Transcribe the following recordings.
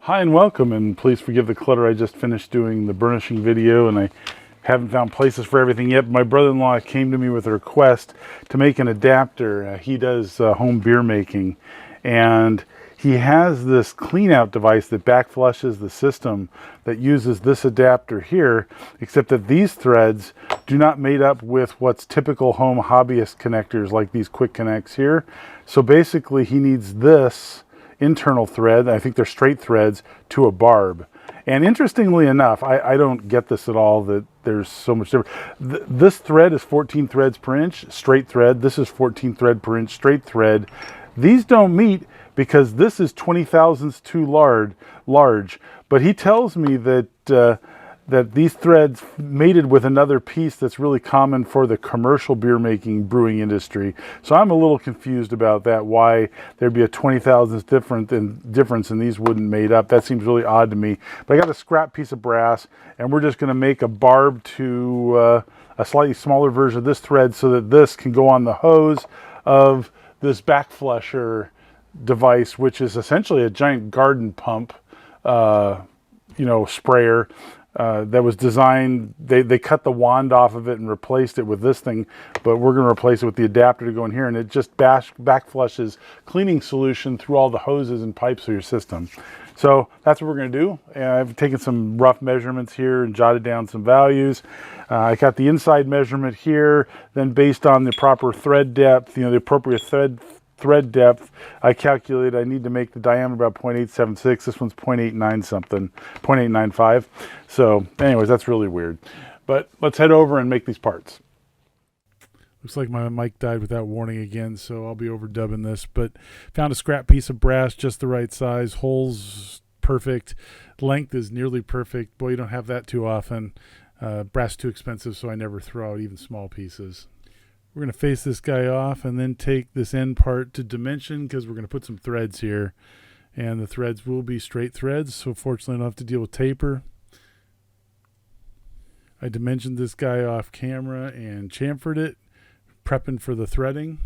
Hi and welcome, and please forgive the clutter. I just finished doing the burnishing video and I haven't found places for everything yet. My brother-in-law came to me with a request to make an adapter. He does home beer making, and he has this clean out device that back flushes the system that uses this adapter here, except that these threads do not mate up with what's typical home hobbyist connectors like these quick connects here. So basically he needs this internal thread, I think they're straight threads, to a barb. And interestingly enough, I don't get this at all, that there's so much difference. This thread is 14 threads per inch, straight thread. This is 14 thread per inch, straight thread. These don't meet because this is 20 thousandths too large. But he tells me that that these threads mated with another piece that's really common for the commercial beer making brewing industry. So I'm a little confused about that, why there'd be a 20 thousandths difference and these wouldn't mate up. That seems really odd to me. But I got a scrap piece of brass, and we're just going to make a barb to a slightly smaller version of this thread so that this can go on the hose of this back flusher device, which is essentially a giant garden pump, sprayer. That was designed, they cut the wand off of it and replaced it with this thing, but we're going to replace it with the adapter to go in here, and it just back flushes cleaning solution through all the hoses and pipes of your system. So that's what we're going to do. And I've taken some rough measurements here and jotted down some values. I got the inside measurement here, then based on the proper thread depth, the appropriate thread depth, I calculate I need to make the diameter about 0.876. This one's 0.89 something, 0.895. So anyways, that's really weird. But let's head over and make these parts. Looks like my mic died without warning again, so I'll be overdubbing this. But found a scrap piece of brass, just the right size. Holes perfect. Length is nearly perfect. Boy, you don't have that too often. Brass too expensive, so I never throw out even small pieces. We're going to face this guy off and then take this end part to dimension, because we're going to put some threads here. And the threads will be straight threads, so fortunately I don't have to deal with taper. I dimensioned this guy off camera and chamfered it, prepping for the threading.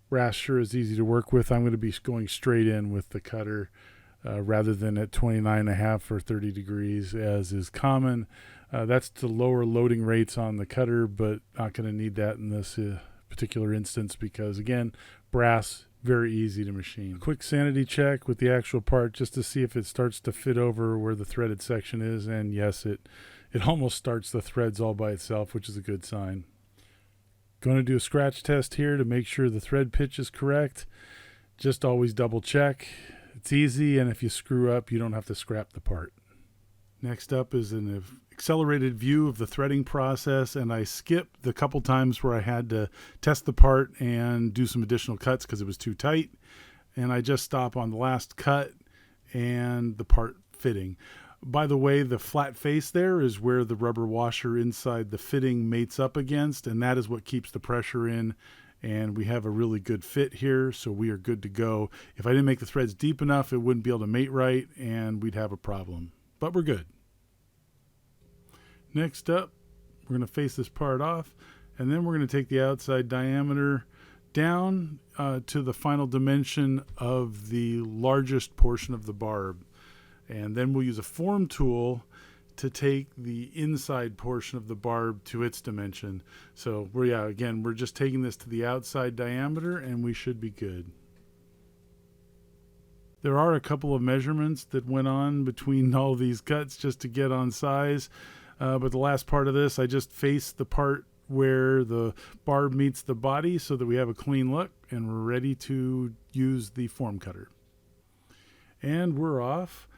Brass sure is easy to work with. I'm going to be going straight in with the cutter rather than at 29.5 or 30 degrees as is common. That's to lower loading rates on the cutter, but not going to need that in this particular instance because, again, brass, very easy to machine. Quick sanity check with the actual part just to see if it starts to fit over where the threaded section is, and yes, it almost starts the threads all by itself, which is a good sign. Going to do a scratch test here to make sure the thread pitch is correct. Just always double check. It's easy, and if you screw up, you don't have to scrap the part. Next up is an accelerated view of the threading process, and I skipped the couple times where I had to test the part and do some additional cuts because it was too tight, and I just stop on the last cut and the part fitting. By the way, the flat face there is where the rubber washer inside the fitting mates up against, and that is what keeps the pressure in, and we have a really good fit here, so we are good to go. If I didn't make the threads deep enough, it wouldn't be able to mate right, and we'd have a problem. But we're good. Next up, we're going to face this part off, and then we're going to take the outside diameter down to the final dimension of the largest portion of the barb. And then we'll use a form tool to take the inside portion of the barb to its dimension. So we're just taking this to the outside diameter, and we should be good. There are a couple of measurements that went on between all these cuts just to get on size. But the last part of this, I just faced the part where the barb meets the body so that we have a clean look, and we're ready to use the form cutter. And we're off.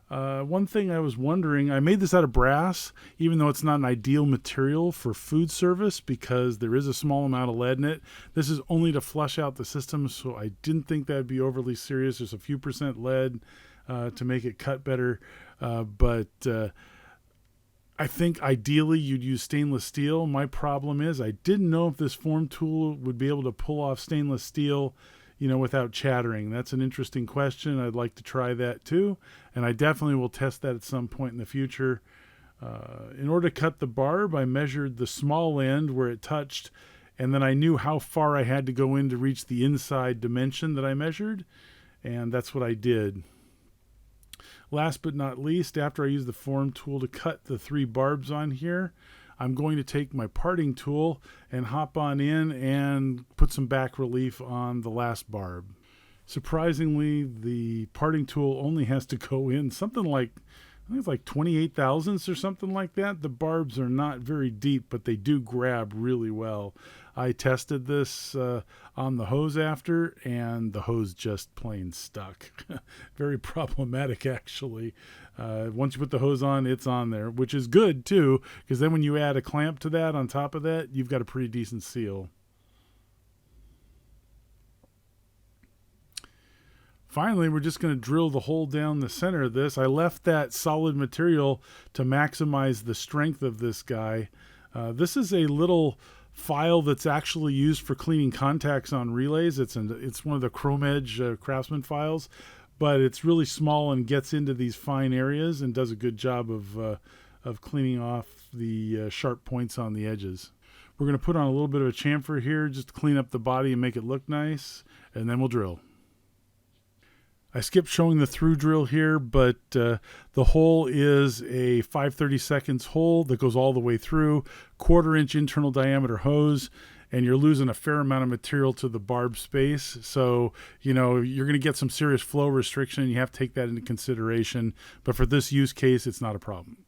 One thing I was wondering, I made this out of brass, even though it's not an ideal material for food service because there is a small amount of lead in it. This is only to flush out the system, so I didn't think that'd be overly serious. There's a few percent lead to make it cut better, but I think ideally you'd use stainless steel. My problem is I didn't know if this form tool would be able to pull off stainless steel without chattering. That's an interesting question. I'd like to try that too, and I definitely will test that at some point in the future. In order to cut the barb, I measured the small end where it touched, and then I knew how far I had to go in to reach the inside dimension that I measured, and that's what I did. Last but not least, after I use the form tool to cut the 3 barbs on here, I'm going to take my parting tool and hop on in and put some back relief on the last barb. Surprisingly, the parting tool only has to go in something like, I think it's like 28 thousandths or something like that. The barbs are not very deep, but they do grab really well. I tested this on the hose after, and the hose just plain stuck. Very problematic, actually. Once you put the hose on, it's on there, which is good too, because then when you add a clamp to that on top of that, you've got a pretty decent seal. Finally, we're just going to drill the hole down the center of this. I left that solid material to maximize the strength of this guy. This is a little file that's actually used for cleaning contacts on relays. It's one of the Chrome Edge Craftsman files, but it's really small and gets into these fine areas and does a good job of cleaning off the sharp points on the edges. We're going to put on a little bit of a chamfer here just to clean up the body and make it look nice, and then we'll drill. I skipped showing the through drill here, but the hole is a 5/32 hole that goes all the way through, 1/4 inch internal diameter hose, and you're losing a fair amount of material to the barb space. So, you're going to get some serious flow restriction. You have to take that into consideration. But for this use case, it's not a problem.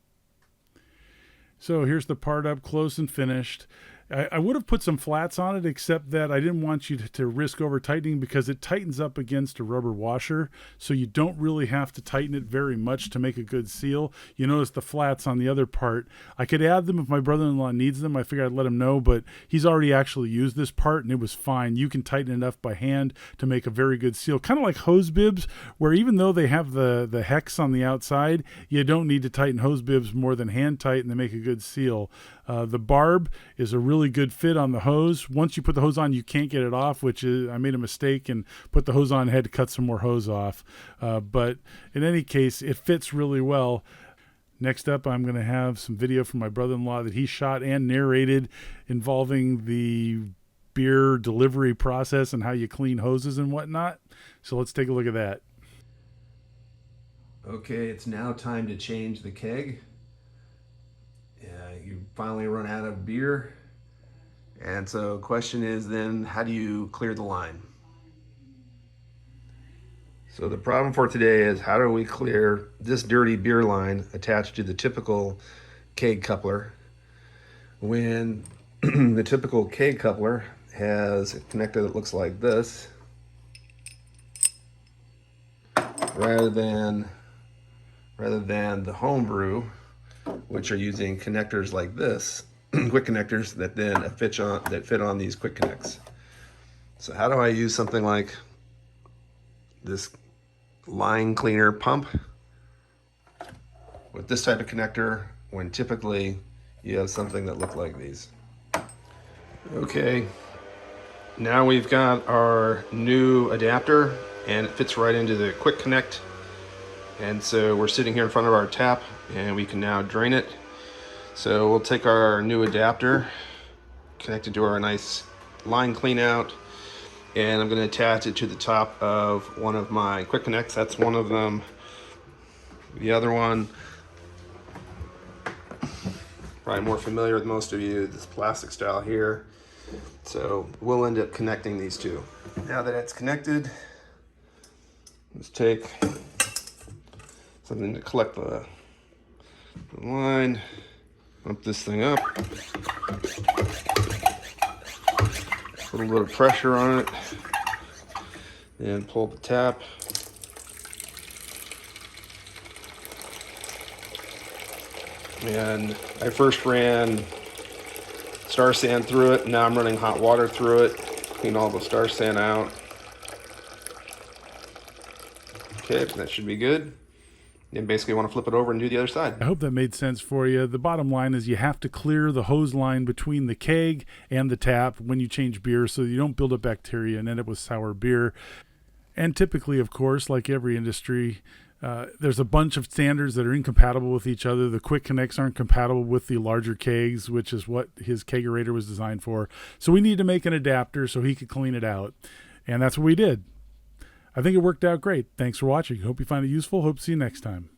So here's the part up close and finished. I would have put some flats on it, except that I didn't want you to risk over tightening because it tightens up against a rubber washer. So you don't really have to tighten it very much to make a good seal. You notice the flats on the other part. I could add them if my brother-in-law needs them. I figured I'd let him know, but he's already actually used this part and it was fine. You can tighten it enough by hand to make a very good seal. Kind of like hose bibs, where even though they have the hex on the outside, you don't need to tighten hose bibs more than hand tighten to make a good seal. The barb is a really good fit on the hose. Once you put the hose on, you can't get it off, which is, I made a mistake and put the hose on, had to cut some more hose off. But in any case, it fits really well. Next up, I'm going to have some video from my brother-in-law that he shot and narrated involving the beer delivery process and how you clean hoses and whatnot. So let's take a look at that. Okay, it's now time to change the keg. You finally run out of beer, and so question is then, how do you clear the line? So the problem for today is, how do we clear this dirty beer line attached to the typical keg coupler when the typical keg coupler has a connector that looks like this, rather than the homebrew, which are using connectors like this, quick connectors that then fit on these quick connects. So how do I use something like this line cleaner pump with this type of connector when typically you have something that looks like these? Okay, now we've got our new adapter and it fits right into the quick connect. And so we're sitting here in front of our tap and we can now drain it. So we'll take our new adapter, connect it to our nice line clean out, and I'm going to attach it to the top of one of my quick connects. That's one of them. The other one, probably more familiar with most of you, this plastic style here. So we'll end up connecting these two. Now that it's connected, let's take something to collect the line, pump this thing up, put a little pressure on it, and pull the tap. And I first ran star sand through it, now I'm running hot water through it, clean all the star sand out. Okay, that should be good. And basically want to flip it over and do the other side. I hope that made sense for you. The bottom line is you have to clear the hose line between the keg and the tap when you change beer so you don't build up bacteria and end up with sour beer. And typically, of course, like every industry, there's a bunch of standards that are incompatible with each other. The quick connects aren't compatible with the larger kegs, which is what his kegerator was designed for. So we need to make an adapter so he could clean it out. And that's what we did. I think it worked out great. Thanks for watching. Hope you find it useful. Hope to see you next time.